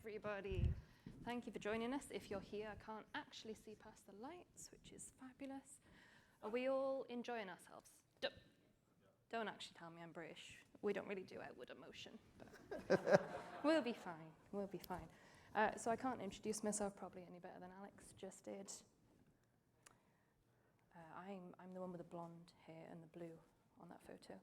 everybody. Thank you for joining us. If you're here, I can't actually see past the lights, which is fabulous. Are we all enjoying ourselves? Don't actually tell me I'm British. We don't really do outward emotion, but we'll be fine. We'll be fine. So I can't introduce myself probably any better than Alex just did. I'm the one with the blonde hair and the blue on that photo.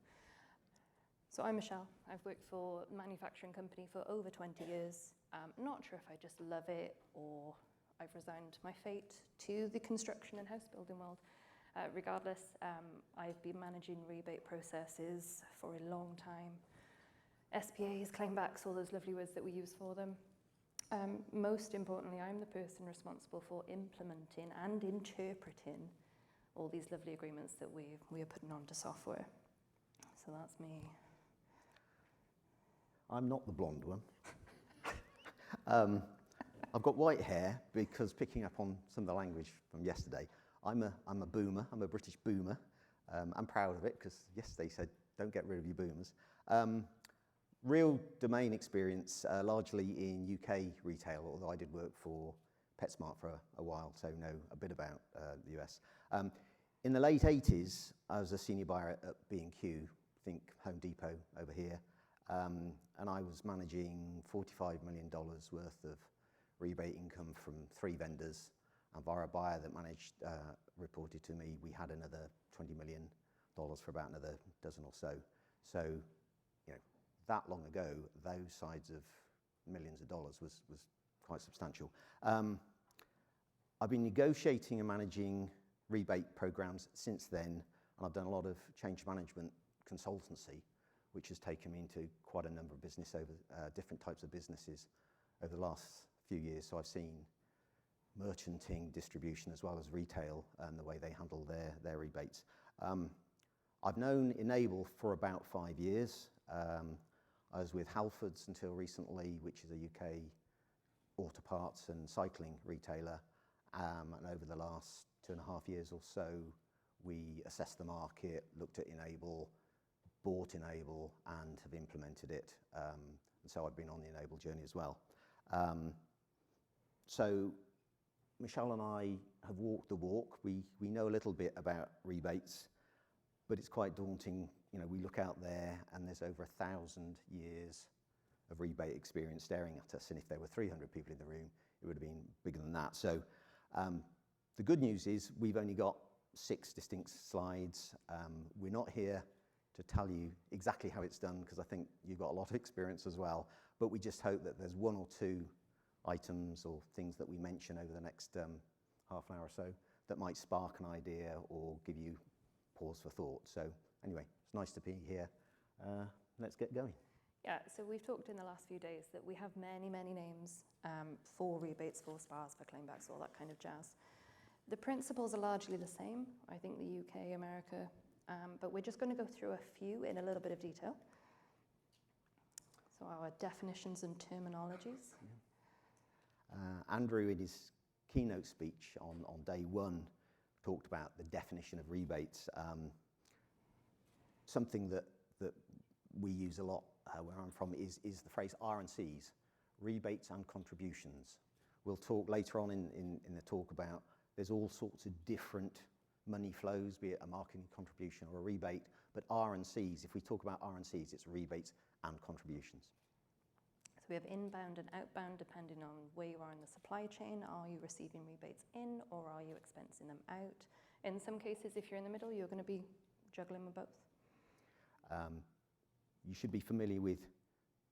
So I'm Michelle. I've worked for a manufacturing company for over 20 years. Not sure if I just love it or I've resigned my fate to the construction and house building world. Regardless, I've been managing rebate processes for a long time. SPAs, claimbacks, all those lovely words that we use for them. Most importantly, I'm the person responsible for implementing and interpreting all these lovely agreements that we are putting onto software. So that's me. I'm not the blonde one. I've got white hair because, picking up on some of the language from yesterday, I'm a boomer. I'm a British boomer. I'm proud of it because yesterday said, don't get rid of your boomers. Real domain experience, largely in UK retail, although I did work for PetSmart for a while, so know a bit about the US. In the late 80s, I was a senior buyer at B&Q, think Home Depot over here, and I was managing $45 million worth of rebate income from 3 vendors, and via a buyer that managed, reported to me, we had another $20 million for about another dozen or so. So, you know, that long ago, those sides of millions of dollars was quite substantial. I've been negotiating and managing rebate programs since then, and I've done a lot of change management consultancy, which has taken me into quite a number of business over different types of businesses over the last few years. So I've seen merchanting, distribution, as well as retail, and the way they handle their rebates. I've known Enable for about 5 years. I was with Halfords until recently, which is a UK auto parts and cycling retailer. And over the last 2.5 years or so, we assessed the market, looked at Enable, bought Enable, and have implemented it. And so I've been on the Enable journey as well. So Michelle and I have walked the walk. We know a little bit about rebates, but it's quite daunting. You know, we look out there and there's over 1,000 years of rebate experience staring at us. And if there were 300 people in the room, it would have been bigger than that. So the good news is we've only got 6 distinct slides. We're not here to tell you exactly how it's done, because I think you've got a lot of experience as well. But we just hope that there's 1 or 2 items or things that we mention over the next half an hour or so that might spark an idea or give you pause for thought. So anyway, it's nice to be here. Let's get going. Yeah, so we've talked in the last few days that we have many, many names for rebates, for SPAs, for claimbacks, all that kind of jazz. The principles are largely the same, I think the UK, America, but we're just going to go through a few in a little bit of detail. So our definitions and terminologies. Yeah. Andrew, in his keynote speech on day 1, talked about the definition of rebates. Something that we use a lot where I'm from is the phrase R&Cs, rebates and contributions. We'll talk later on in the talk about there's all sorts of different money flows, be it a marketing contribution or a rebate, but R&Cs, if we talk about R&Cs, it's rebates and contributions. So we have inbound and outbound depending on where you are in the supply chain. Are you receiving rebates in or are you expensing them out? In some cases, if you're in the middle, you're going to be juggling with both. You should be familiar with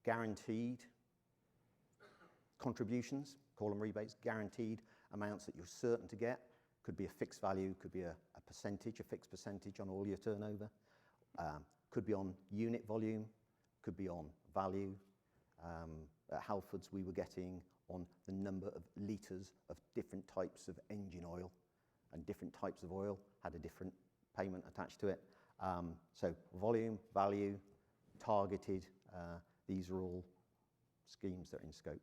guaranteed contributions, call them rebates, guaranteed amounts that you're certain to get. Could be a fixed value, could be a percentage, a fixed percentage on all your turnover. Could be on unit volume, could be on value. At Halfords, we were getting on the number of litres of different types of engine oil, and different types of oil had a different payment attached to it. So volume, value, targeted, these are all schemes that are in scope.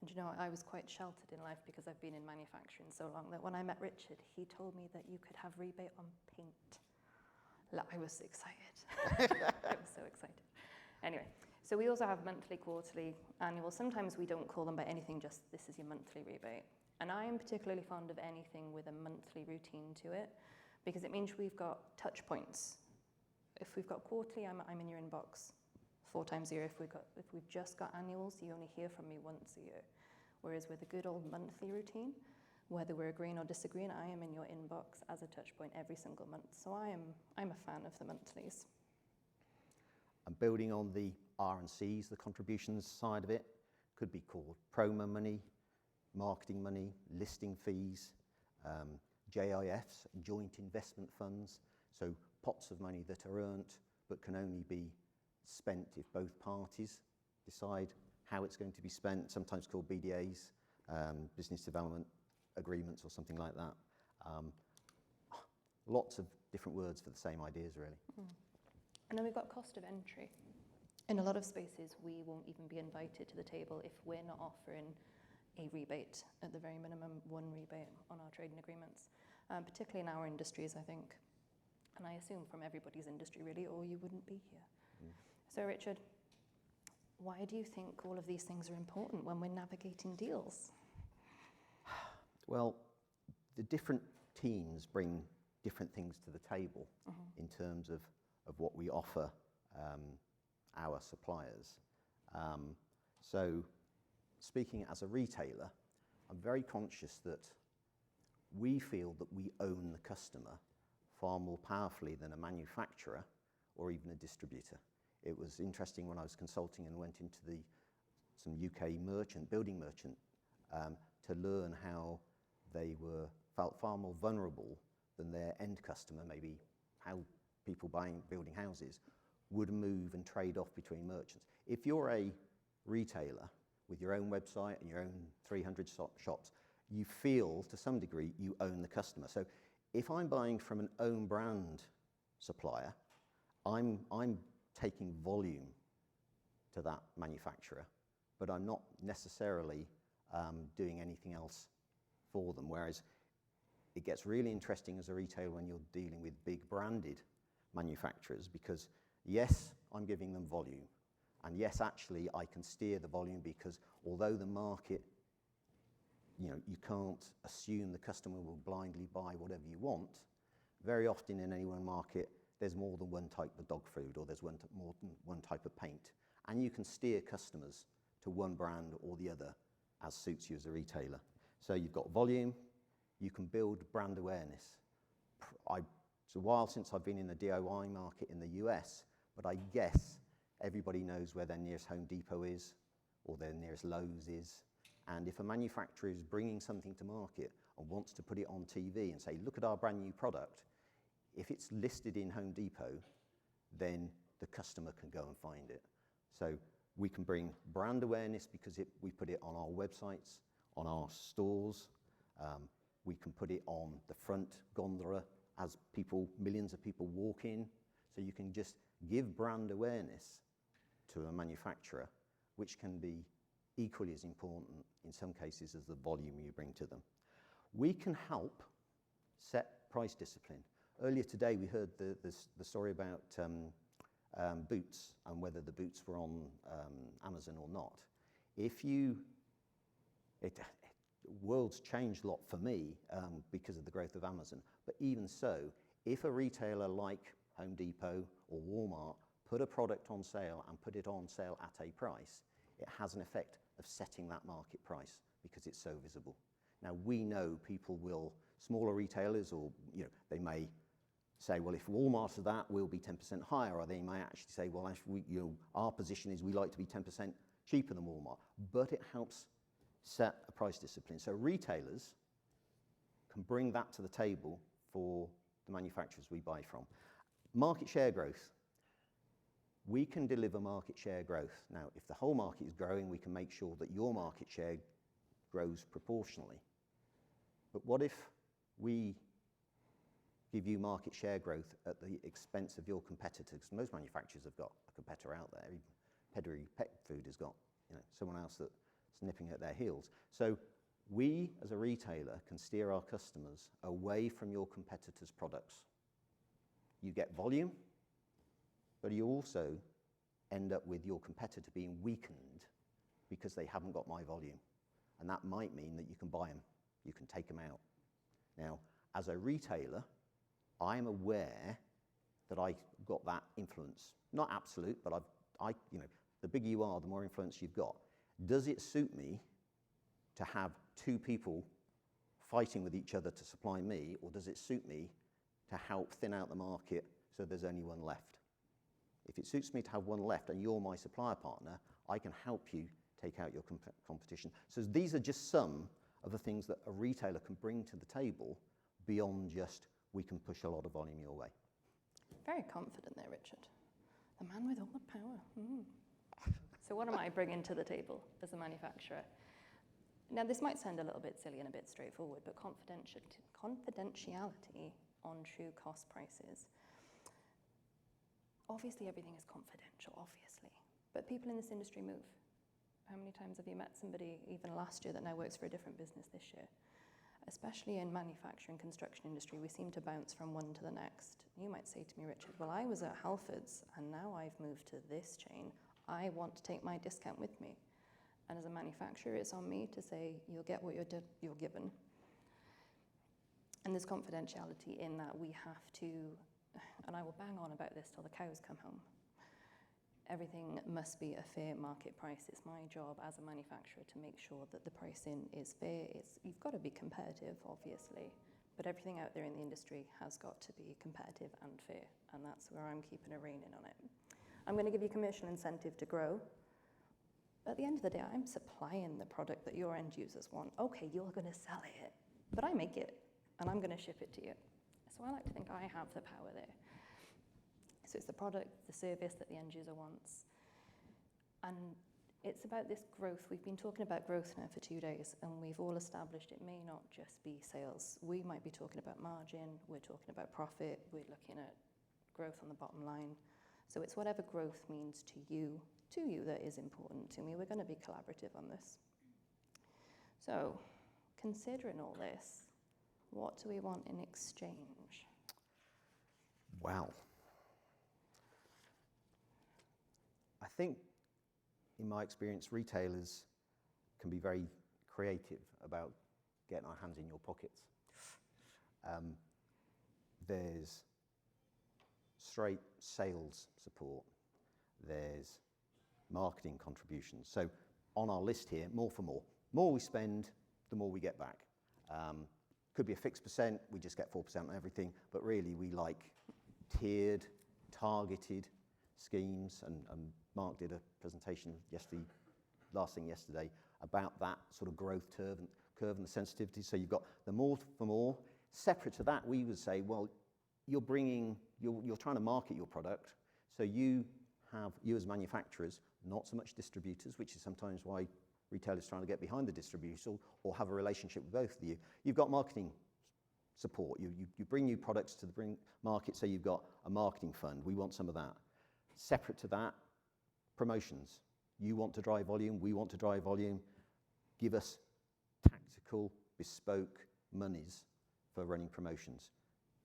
And you know, I was quite sheltered in life because I've been in manufacturing so long that when I met Richard, he told me that you could have rebate on paint. I was excited. I was so excited. Anyway, So we also have monthly, quarterly, annual. Sometimes we don't call them by anything, just this is your monthly rebate. And I am particularly fond of anything with a monthly routine to it, because it means we've got touch points. If we've got quarterly, I'm in your inbox 4 times a year. If we've just got annuals, you only hear from me once a year. Whereas with a good old monthly routine, whether we're agreeing or disagreeing, I am in your inbox as a touch point every single month. So I'm a fan of the monthlies. And building on the R&Cs, the contributions side of it, could be called promo money, marketing money, listing fees, JIFs, joint investment funds, so pots of money that are earned but can only be spent if both parties decide how it's going to be spent, sometimes called BDAs, business development agreements or something like that. Lots of different words for the same ideas, really. And then we've got cost of entry. In a lot of spaces, we won't even be invited to the table if we're not offering a rebate, at the very minimum, 1 rebate on our trading agreements, particularly in our industries, I think. And I assume from everybody's industry, really, or you wouldn't be here. So, Richard, why do you think all of these things are important when we're navigating deals? Well, the different teams bring different things to the table in terms of what we offer our suppliers. So speaking as a retailer, I'm very conscious that we feel that we own the customer far more powerfully than a manufacturer or even a distributor. It was interesting when I was consulting and went into some UK building merchant, to learn how they felt far more vulnerable than their end customer, maybe how people building houses would move and trade off between merchants. If you're a retailer with your own website and your own 300 shops, you feel to some degree you own the customer. So if I'm buying from an own brand supplier, I'm taking volume to that manufacturer, but I'm not necessarily doing anything else for them. Whereas it gets really interesting as a retailer when you're dealing with big branded manufacturers, because yes, I'm giving them volume, and yes, actually I can steer the volume, because although the market, you can't assume the customer will blindly buy whatever you want. Very often in any one market, there's more than one type of dog food, or there's more than one type of paint, and you can steer customers to one brand or the other as suits you as a retailer. So you've got volume, you can build brand awareness. It's a while since I've been in the DIY market in the US, but I guess everybody knows where their nearest Home Depot is or their nearest Lowe's is. And if a manufacturer is bringing something to market and wants to put it on TV and say, look at our brand new product, if it's listed in Home Depot, then the customer can go and find it. So we can bring brand awareness because we put it on our websites, on our stores. We can put it on the front gondola as millions of people walk in. So you can just give brand awareness to a manufacturer, which can be equally as important in some cases as the volume you bring to them. We can help set price discipline. Earlier today we heard the story about boots and whether the boots were on Amazon or not. World's changed a lot for me because of the growth of Amazon, but even so, if a retailer like Home Depot or Walmart put a product on sale and put it on sale at a price, it has an effect of setting that market price because it's so visible. Now we know smaller retailers, or they may say, well, if Walmart is that, we'll be 10% higher, or they may actually say, well, actually, our position is we like to be 10% cheaper than Walmart, but it helps set a price discipline. So retailers can bring that to the table for the manufacturers we buy from. Market share growth. We can deliver market share growth. Now, if the whole market is growing, we can make sure that your market share grows proportionally. But what if we give you market share growth at the expense of your competitors? Most manufacturers have got a competitor out there. Even Pedigree Pet Food has got someone else that's nipping at their heels. So we, as a retailer, can steer our customers away from your competitors' products. You get volume, but you also end up with your competitor being weakened because they haven't got my volume. And that might mean that you can buy them, you can take them out. Now, as a retailer, I'm aware that I got that influence. Not absolute, but the bigger you are, the more influence you've got. Does it suit me to have two people fighting with each other to supply me, or does it suit me to help thin out the market so there's only one left? If it suits me to have one left and you're my supplier partner, I can help you take out your competition. So these are just some of the things that a retailer can bring to the table beyond just, we can push a lot of volume your way. Very confident there, Richard. The man with all the power. So what am I bringing to the table as a manufacturer? Now, this might sound a little bit silly and a bit straightforward, but confidentiality on true cost prices. Obviously, everything is confidential, obviously. But people in this industry move. How many times have you met somebody, even last year, that now works for a different business this year? Especially in manufacturing, construction industry, we seem to bounce from one to the next. You might say to me, Richard, well, I was at Halfords and now I've moved to this chain. I want to take my discount with me. And as a manufacturer, it's on me to say, you'll get what you're given. And there's confidentiality in that we have to, and I will bang on about this till the cows come home. Everything must be a fair market price. It's my job as a manufacturer to make sure that the pricing is fair. You've got to be competitive, obviously, but everything out there in the industry has got to be competitive and fair, and that's where I'm keeping a rein in on it. I'm going to give you commercial incentive to grow. At the end of the day, I'm supplying the product that your end users want. Okay, you're going to sell it, but I make it, and I'm going to ship it to you. So I like to think I have the power there. So it's the product, the service that the end user wants. And it's about this growth. We've been talking about growth now for 2 days, and we've all established it may not just be sales. We might be talking about margin, we're talking about profit, we're looking at growth on the bottom line. So it's whatever growth means to you that is important to me. We're going to be collaborative on this. So, considering all this, what do we want in exchange? Wow. I think, in my experience, retailers can be very creative about getting our hands in your pockets. There's straight sales support. There's marketing contributions. So on our list here, more for more. More we spend, the more we get back. Could be a fixed percent, we just get 4% on everything, but really we like tiered, targeted schemes, and Mark did a presentation last thing yesterday, about that sort of growth curve and the sensitivity. So you've got the more for more. Separate to that, we would say, well, you're trying to market your product, so you as manufacturers, not so much distributors, which is sometimes why retailers trying to get behind the distributor or have a relationship with both of you. You've got marketing support. You bring new products to the market, so you've got a marketing fund. We want some of that. Separate to that, promotions. You want to drive volume, we want to drive volume. Give us tactical, bespoke monies for running promotions.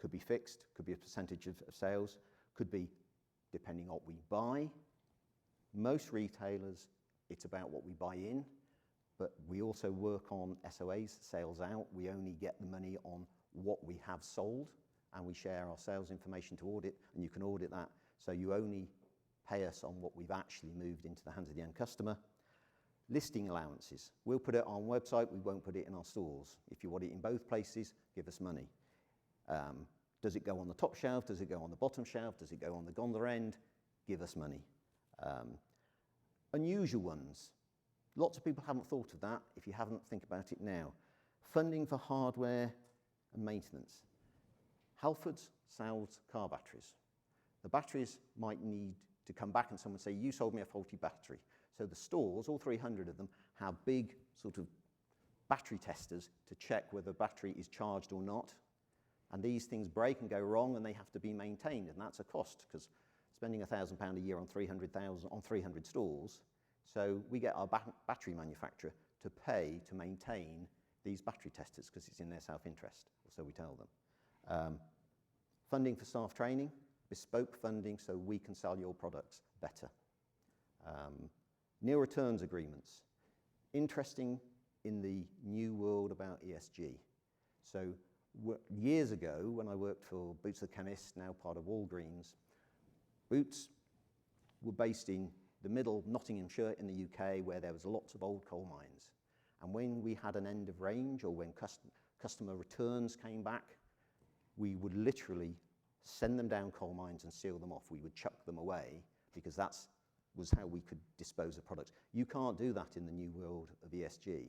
Could be fixed, could be a percentage of sales, could be depending on what we buy. Most retailers, it's about what we buy in, but we also work on SOAs, sales out. We only get the money on what we have sold, and we share our sales information to audit, and you can audit that. So you only pay us on what we've actually moved into the hands of the end customer. Listing allowances. We'll put it on website, we won't put it in our stores. If you want it in both places, give us money. Does it go on the top shelf? Does it go on the bottom shelf? Does it go on the gondola end? Give us money. Unusual ones. Lots of people haven't thought of that. If you haven't, think about it now. Funding for hardware and maintenance. Halfords sells car batteries. The batteries might need to come back and someone say, you sold me a faulty battery. So the stores, all 300 of them, have big sort of battery testers to check whether the battery is charged or not. And these things break and go wrong, and they have to be maintained, and that's a cost, because spending £1,000 a year on 300 stores, so we get our battery manufacturer to pay to maintain these battery testers, because it's in their self-interest, or so we tell them. Funding for staff training, bespoke funding, so we can sell your products better. Nil returns agreements. Interesting in the new world about ESG. So years ago, when I worked for Boots the Chemist, now part of Walgreens, Boots were based in the middle of Nottinghamshire in the UK, where there was lots of old coal mines. And when we had an end of range, or when customer returns came back, we would literally send them down coal mines and seal them off. We would chuck them away, because that was how we could dispose of products. You can't do that in the new world of ESG.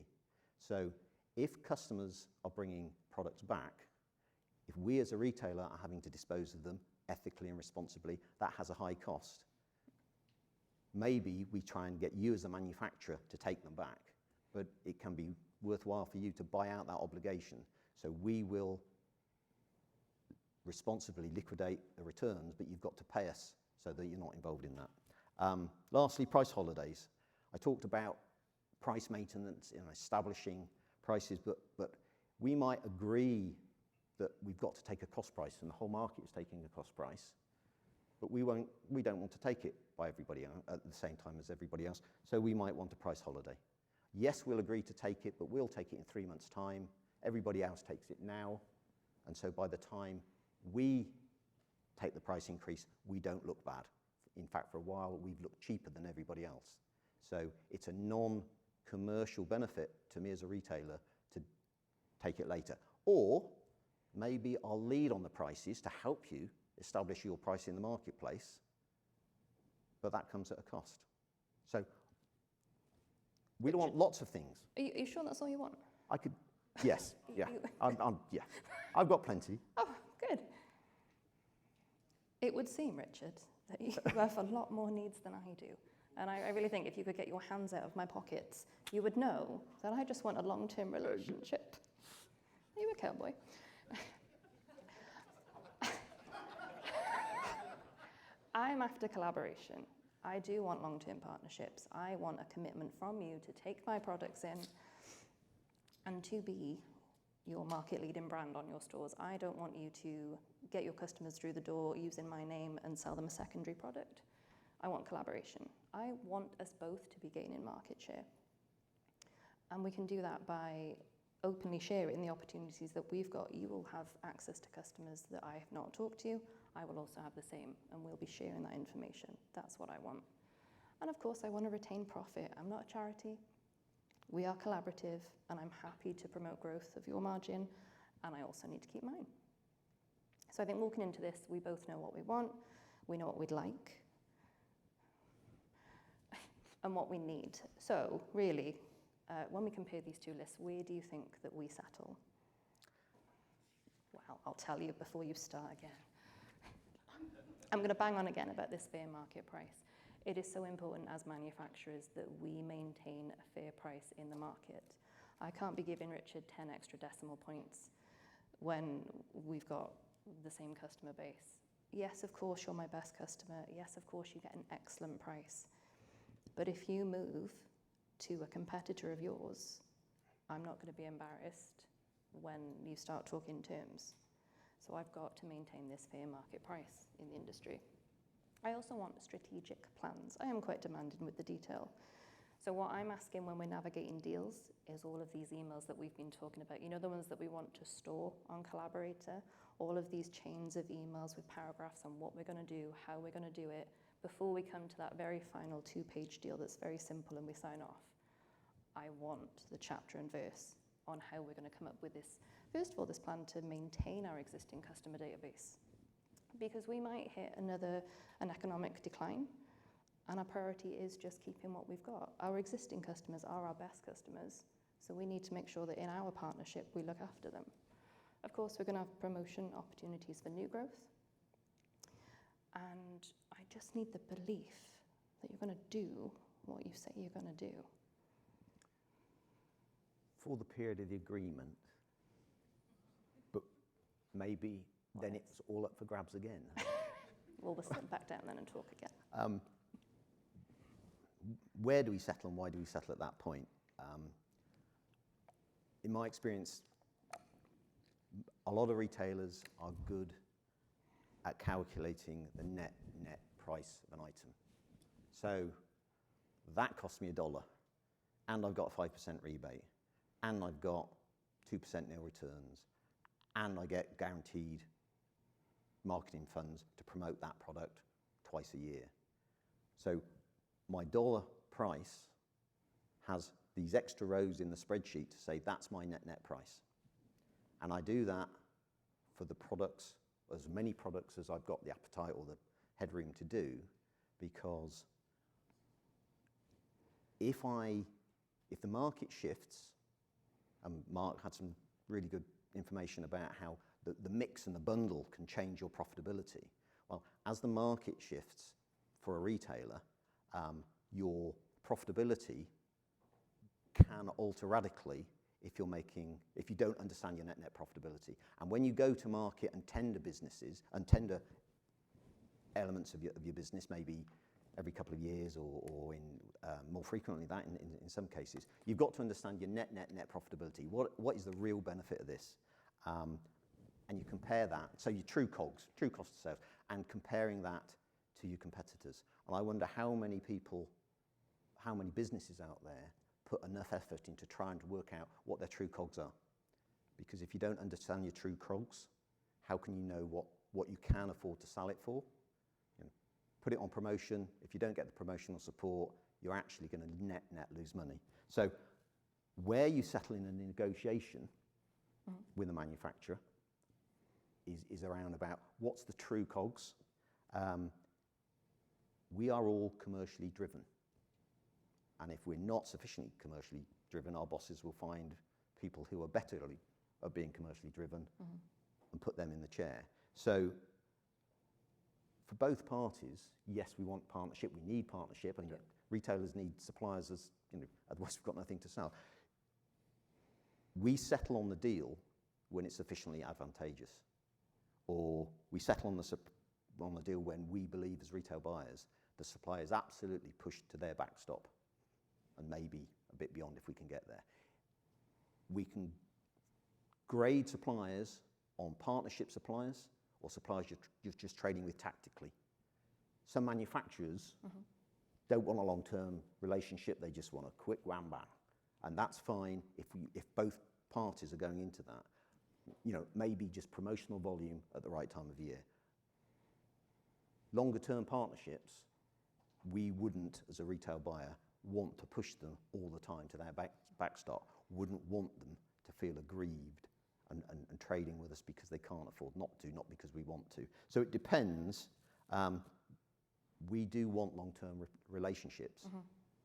So if customers are bringing products back, if we as a retailer are having to dispose of them ethically and responsibly, that has a high cost. Maybe we try and get you as a manufacturer to take them back, but it can be worthwhile for you to buy out that obligation. So we will responsibly liquidate the returns, but you've got to pay us so that you're not involved in that. Lastly, price holidays. I talked about price maintenance in establishing prices, but we might agree that we've got to take a cost price, and the whole market is taking a cost price, but we don't want to take it by everybody at the same time as everybody else, so we might want a price holiday. Yes, we'll agree to take it, but we'll take it in 3 months' time. Everybody else takes it now, and so by the time we take the price increase, we don't look bad. In fact, for a while, we've looked cheaper than everybody else. So it's a non-commercial benefit to me as a retailer to take it later. Or maybe I'll lead on the prices to help you establish your price in the marketplace, but that comes at a cost. So we don't want lots of things. Are you sure that's all you want? I could, yes, yeah. Yeah, I've got plenty. Oh, good. It would seem, Richard, that you have a lot more needs than I do. And I really think if you could get your hands out of my pockets, you would know that I just want a long-term relationship. Are you a cowboy? I'm after collaboration. I do want long-term partnerships. I want a commitment from you to take my products in and to be your market-leading brand on your stores. I don't want you to get your customers through the door using my name and sell them a secondary product. I want collaboration. I want us both to be gaining market share. And we can do that by openly sharing the opportunities that we've got. You will have access to customers that I have not talked to. I will also have the same, and we'll be sharing that information. That's what I want. And of course, I want to retain profit. I'm not a charity. We are collaborative, and I'm happy to promote growth of your margin, and I also need to keep mine. So I think walking into this, we both know what we want, we know what we'd like, and what we need. So really, when we compare these two lists, where do you think that we settle? Well, I'll tell you before you start again. I'm going to bang on again about this fair market price. It is so important as manufacturers that we maintain a fair price in the market. I can't be giving Richard 10 extra decimal points when we've got the same customer base. Yes, of course, you're my best customer. Yes, of course, you get an excellent price. But if you move to a competitor of yours, I'm not going to be embarrassed when you start talking terms. So I've got to maintain this fair market price in the industry. I also want strategic plans. I am quite demanding with the detail. So what I'm asking when we're navigating deals is all of these emails that we've been talking about. You know, the ones that we want to store on Collaborator, all of these chains of emails with paragraphs on what we're going to do, how we're going to do it, before we come to that very final 2-page deal that's very simple and we sign off. I want the chapter and verse on how we're going to come up with this. First of all, this plan to maintain our existing customer database, because we might hit an economic decline, and our priority is just keeping what we've got. Our existing customers are our best customers, so we need to make sure that in our partnership we look after them. Of course, we're going to have promotion opportunities for new growth, and I just need the belief that you're going to do what you say you're going to do. For the period of the agreement, but maybe then it's all up for grabs again. We'll sit back down then and talk again. Where do we settle and why do we settle at that point? In my experience, a lot of retailers are good at calculating the net price of an item. So that costs me $1, and I've got a 5% rebate, and I've got 2% nil returns, and I get guaranteed marketing funds to promote that product twice a year. So my dollar price has these extra rows in the spreadsheet to say that's my net price. And I do that for the products, as many products as I've got the appetite or the headroom to do, because if the market shifts, and Mark had some really good information about how the mix and the bundle can change your profitability. Well, as the market shifts for a retailer, your profitability can alter radically if you don't understand your net profitability. And when you go to market and tender businesses and tender elements of your business, maybe every couple of years or in more frequently that in some cases, you've got to understand your net profitability. What is the real benefit of this? And you compare that, so your true COGS, true cost of sales, and comparing that to your competitors. And I wonder how many businesses out there put enough effort into trying to work out what their true COGS are. Because if you don't understand your true COGS, how can you know what you can afford to sell it for? Put it on promotion. If you don't get the promotional support, you're actually going to net lose money. So where you settle in a negotiation with a manufacturer is around about what's the true COGS. We are all commercially driven. And if we're not sufficiently commercially driven, our bosses will find people who are better at being commercially driven and put them in the chair. So for both parties, yes, we want partnership. We need partnership, and retailers need suppliers, otherwise we've got nothing to sell. We settle on the deal when it's sufficiently advantageous, or we settle on the deal when we believe as retail buyers the supplier is absolutely pushed to their backstop, and maybe a bit beyond if we can get there. We can grade suppliers on partnership suppliers or suppliers you're just trading with tactically. Some manufacturers don't want a long-term relationship, they just want a quick wham bang. And that's fine if both parties are going into that. Maybe just promotional volume at the right time of year. Longer-term partnerships, we wouldn't, as a retail buyer, want to push them all the time to their backstop, wouldn't want them to feel aggrieved and trading with us because they can't afford not to, not because we want to. So it depends. We do want long-term relationships,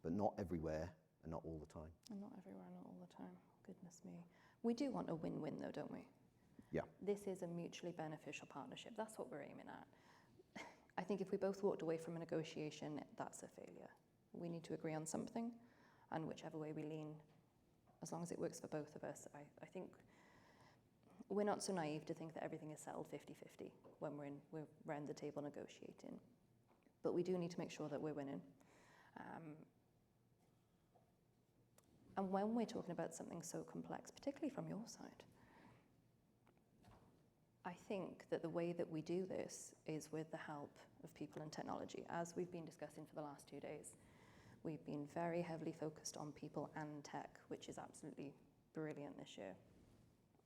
but not everywhere and not all the time. And not everywhere and not all the time. Goodness me. We do want a win-win though, don't we? Yeah. This is a mutually beneficial partnership. That's what we're aiming at. I think if we both walked away from a negotiation, that's a failure. We need to agree on something, and whichever way we lean, as long as it works for both of us, I think we're not so naive to think that everything is settled 50-50 when we're around the table negotiating. But we do need to make sure that we're winning. And when we're talking about something so complex, particularly from your side, I think that the way that we do this is with the help of people and technology. As we've been discussing for the last 2 days, we've been very heavily focused on people and tech, which is absolutely brilliant this year.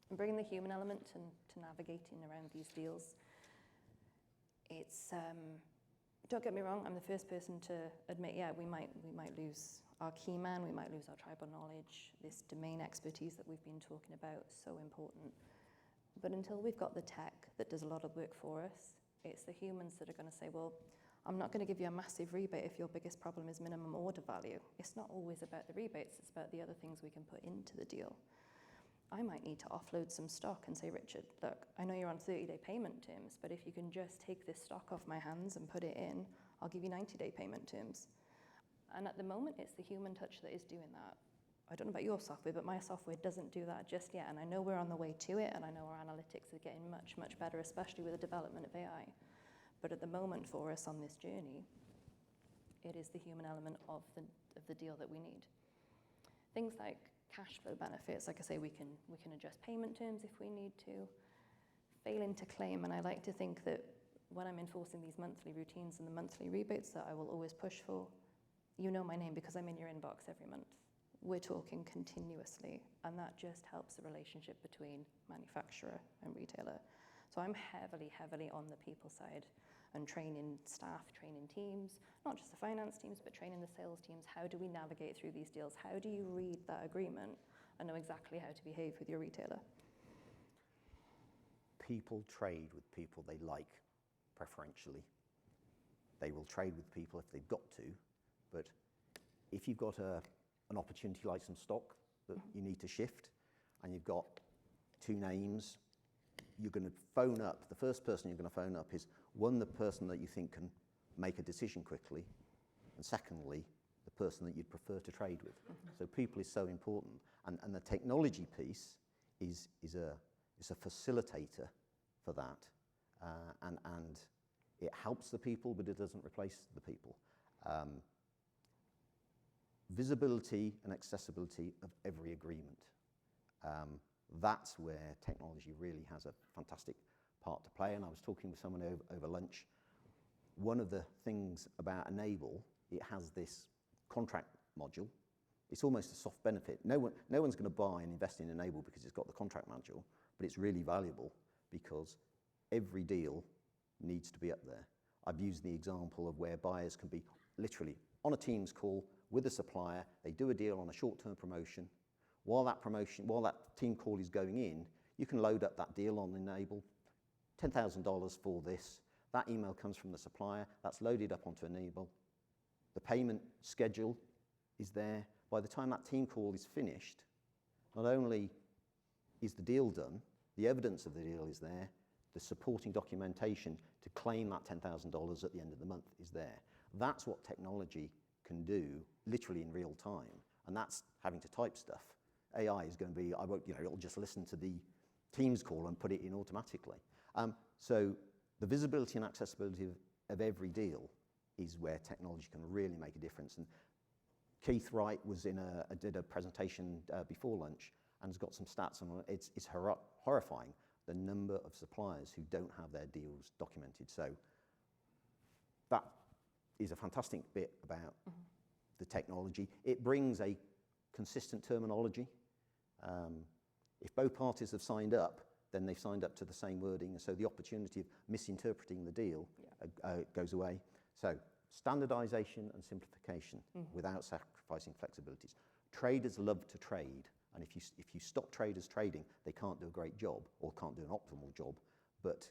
And bringing the human element to navigating around these deals, it's, don't get me wrong, I'm the first person to admit, we might lose our key man, we might lose our tribal knowledge, this domain expertise that we've been talking about, so important. But until we've got the tech that does a lot of work for us, it's the humans that are going to say, well, I'm not going to give you a massive rebate if your biggest problem is minimum order value. It's not always about the rebates, it's about the other things we can put into the deal. I might need to offload some stock and say, Richard, look, I know you're on 30-day payment terms, but if you can just take this stock off my hands and put it in, I'll give you 90-day payment terms. And at the moment, it's the human touch that is doing that. I don't know about your software, but my software doesn't do that just yet. And I know we're on the way to it, and I know our analytics are getting much, much better, especially with the development of AI. But at the moment for us on this journey, it is the human element of the deal that we need. Things like cash flow benefits, like I say, we can adjust payment terms if we need to. Failing to claim, and I like to think that when I'm enforcing these monthly routines and the monthly rebates that I will always push for, you know my name because I'm in your inbox every month. We're talking continuously, and that just helps the relationship between manufacturer and retailer. So I'm heavily, heavily on the people side and training staff, training teams, not just the finance teams, but training the sales teams. How do we navigate through these deals? How do you read that agreement and know exactly how to behave with your retailer? People trade with people they like, preferentially. They will trade with people if they've got to, but if you've got an opportunity like some stock that you need to shift, and you've got two names, you're going to phone up. The first person you're going to phone up is, one, the person that you think can make a decision quickly, and secondly, the person that you'd prefer to trade with. So people is so important, and the technology piece is a facilitator for that, and it helps the people, but it doesn't replace the people. Visibility and accessibility of every agreement. That's where technology really has a fantastic part to play. And I was talking with someone over lunch. One of the things about Enable, it has this contract module. It's almost a soft benefit. No one's going to buy and invest in Enable because it's got the contract module, but it's really valuable because every deal needs to be up there. I've used the example of where buyers can be literally on a Teams call with a supplier. They do a deal on a short-term promotion. While that team call is going in, you can load up that deal on Enable, $10,000 for this. That email comes from the supplier. That's loaded up onto Enable. The payment schedule is there. By the time that team call is finished, not only is the deal done, the evidence of the deal is there, the supporting documentation to claim that $10,000 at the end of the month is there. That's what technology can do literally in real time, and that's having to type stuff. AI is going to be, it'll just listen to the Teams call and put it in automatically. So the visibility and accessibility of every deal is where technology can really make a difference. And Keith Wright did a presentation before lunch and has got some stats on it. It's horrifying, the number of suppliers who don't have their deals documented. So that is a fantastic bit about the technology. It brings a consistent terminology. If both parties have signed up, then they've signed up to the same wording, and so the opportunity of misinterpreting the deal goes away. So standardization and simplification without sacrificing flexibilities. Traders love to trade, and if you stop traders trading, they can't do a great job or can't do an optimal job. But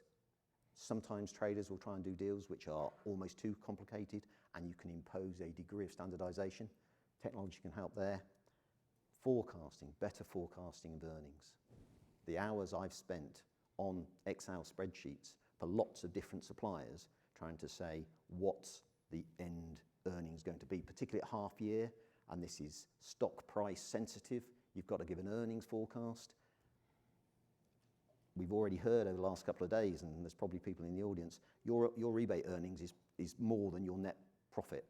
sometimes traders will try and do deals which are almost too complicated, and you can impose a degree of standardization. Technology can help there. Forecasting, better forecasting of earnings. The hours I've spent on Excel spreadsheets for lots of different suppliers trying to say what's the end earnings going to be, particularly at half year, and this is stock price sensitive. You've got to give an earnings forecast. We've already heard over the last couple of days, and there's probably people in the audience, your rebate earnings is more than your net profit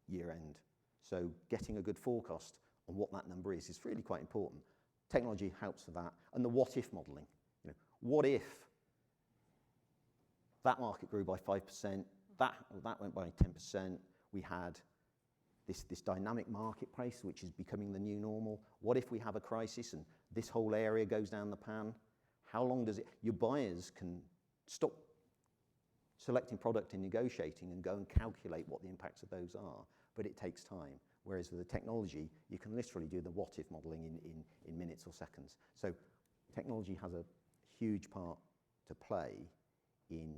year end. So getting a good forecast on what that number is really quite important. Technology helps with that. And the what-if modelling. What if that market grew by 5%, that went by 10%, we had this dynamic marketplace which is becoming the new normal. What if we have a crisis and this whole area goes down the pan? How long does it... Your buyers can stop selecting product and negotiating and go and calculate what the impacts of those are, but it takes time. Whereas with the technology, you can literally do the what-if modelling in minutes or seconds. So technology has a huge part to play in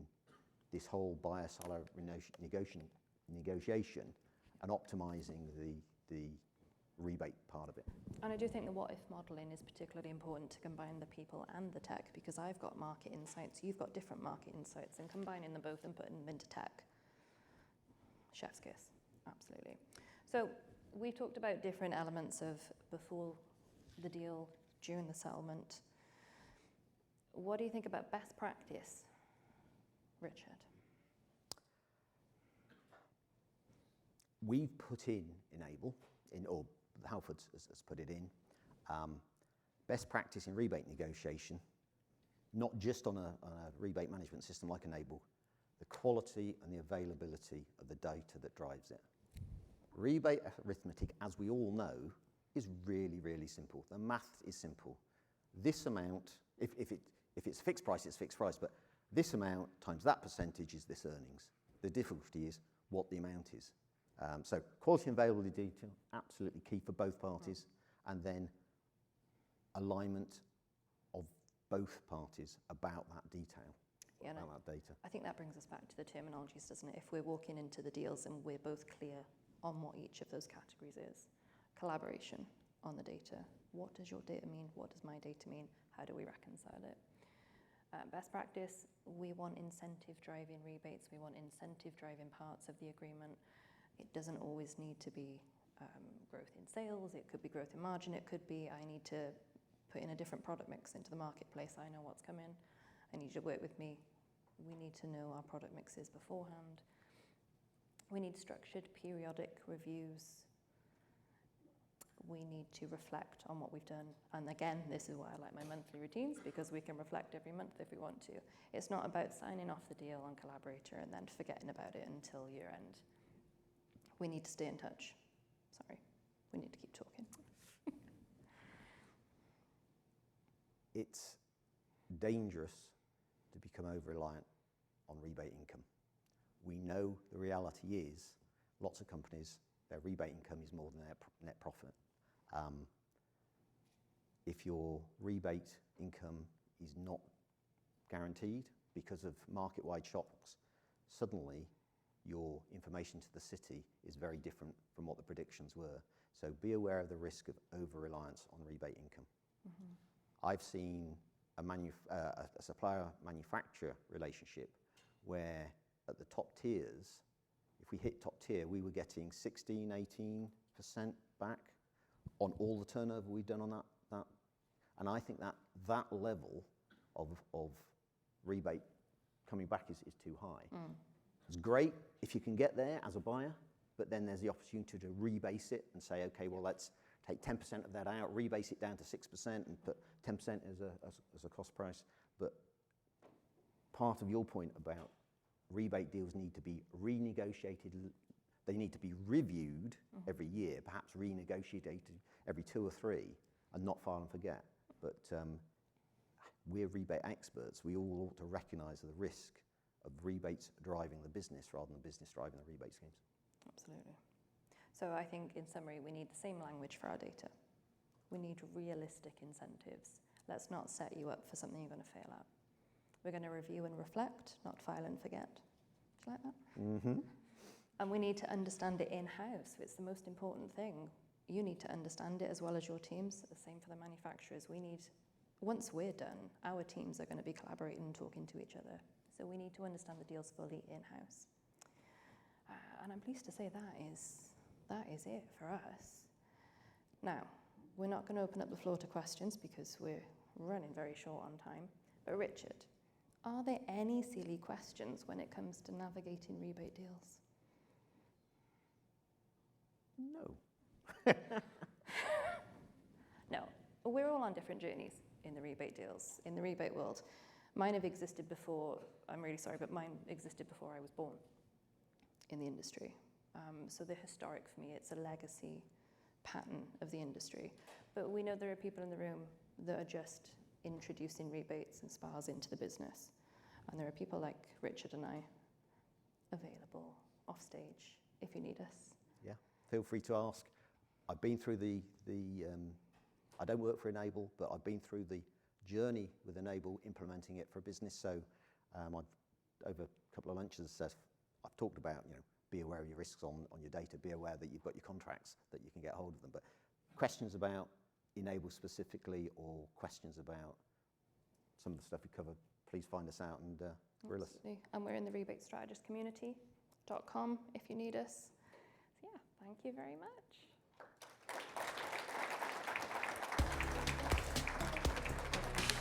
this whole buyer-seller negotiation and optimising the rebate part of it. And I do think the what-if modelling is particularly important to combine the people and the tech, because I've got market insights, you've got different market insights, and combining them both and putting them into tech, chef's kiss, absolutely. So we've talked about different elements of before the deal, during the settlement. What do you think about best practice, Richard? We've put in Enable, or Halfords has put it in, best practice in rebate negotiation, not just on a rebate management system like Enable, the quality and the availability of the data that drives it. Rebate arithmetic, as we all know, is really, really simple. The math is simple. This amount, if it's fixed price, it's fixed price, but this amount times that percentage is this earnings. The difficulty is what the amount is. So quality and availability data, absolutely key for both parties, and then alignment of both parties about that detail, Yeah, no, about that data. I think that brings us back to the terminologies, doesn't it? If we're walking into the deals and we're both clear on what each of those categories is, collaboration on the data. What does your data mean? What does my data mean? How do we reconcile it? Best practice, we want incentive driving rebates. We want incentive driving parts of the agreement. It doesn't always need to be growth in sales. It could be growth in margin. It could be I need to put in a different product mix into the marketplace. I know what's coming. I need you to work with me. We need to know our product mixes beforehand. We need structured periodic reviews. We need to reflect on what we've done. And again, this is why I like my monthly routines, because we can reflect every month if we want to. It's not about signing off the deal on Collaborator and then forgetting about it until year end. We need to stay in touch. Sorry, we need to keep talking. It's dangerous to become over-reliant on rebate income. We know the reality is lots of companies, their rebate income is more than their net profit. If your rebate income is not guaranteed because of market-wide shocks, suddenly your information to the city is very different from what the predictions were. So be aware of the risk of over-reliance on rebate income. Mm-hmm. I've seen a supplier-manufacturer relationship where at the top tiers, if we hit top tier, we were getting 16, 18% back on all the turnover we've done on that. And I think that level of rebate coming back is too high. Mm. It's great if you can get there as a buyer, but then there's the opportunity to rebase it and say, okay, well, let's take 10% of that out, rebase it down to 6% and put 10% as a cost price. But part of your point about rebate deals need to be renegotiated, they need to be reviewed every year, perhaps renegotiated every 2 or 3, and not file and forget. But we're rebate experts. We all ought to recognise the risk of rebates driving the business rather than the business driving the rebate schemes. Absolutely. So I think in summary, we need the same language for our data. We need realistic incentives. Let's not set you up for something you're going to fail at. We're going to review and reflect, not file and forget. Do you like that? Mm-hmm. And we need to understand it in-house. It's the most important thing. You need to understand it as well as your teams. The same for the manufacturers. Once we're done, our teams are going to be collaborating and talking to each other. So we need to understand the deals fully in-house. And I'm pleased to say that is it for us. Now, we're not going to open up the floor to questions because we're running very short on time. But Richard, are there any silly questions when it comes to navigating rebate deals? No. No. We're all on different journeys in the rebate deals, in the rebate world. Mine have existed before, I'm really sorry, but mine existed before I was born in the industry. So they're historic for me. It's a legacy pattern of the industry. But we know there are people in the room that are just introducing rebates and SPAs into the business. And there are people like Richard and I available off stage if you need us. Yeah, feel free to ask. I've been through I don't work for Enable, but I've been through the journey with Enable, implementing it for a business. So I've, over a couple of lunches, I've talked about, be aware of your risks on your data, be aware that you've got your contracts, that you can get hold of them. But questions about Enable specifically, or questions about some of the stuff we covered, please find us out and grill us. Absolutely. And we're in the rebatestrategistcommunity.com if you need us. So yeah, thank you very much.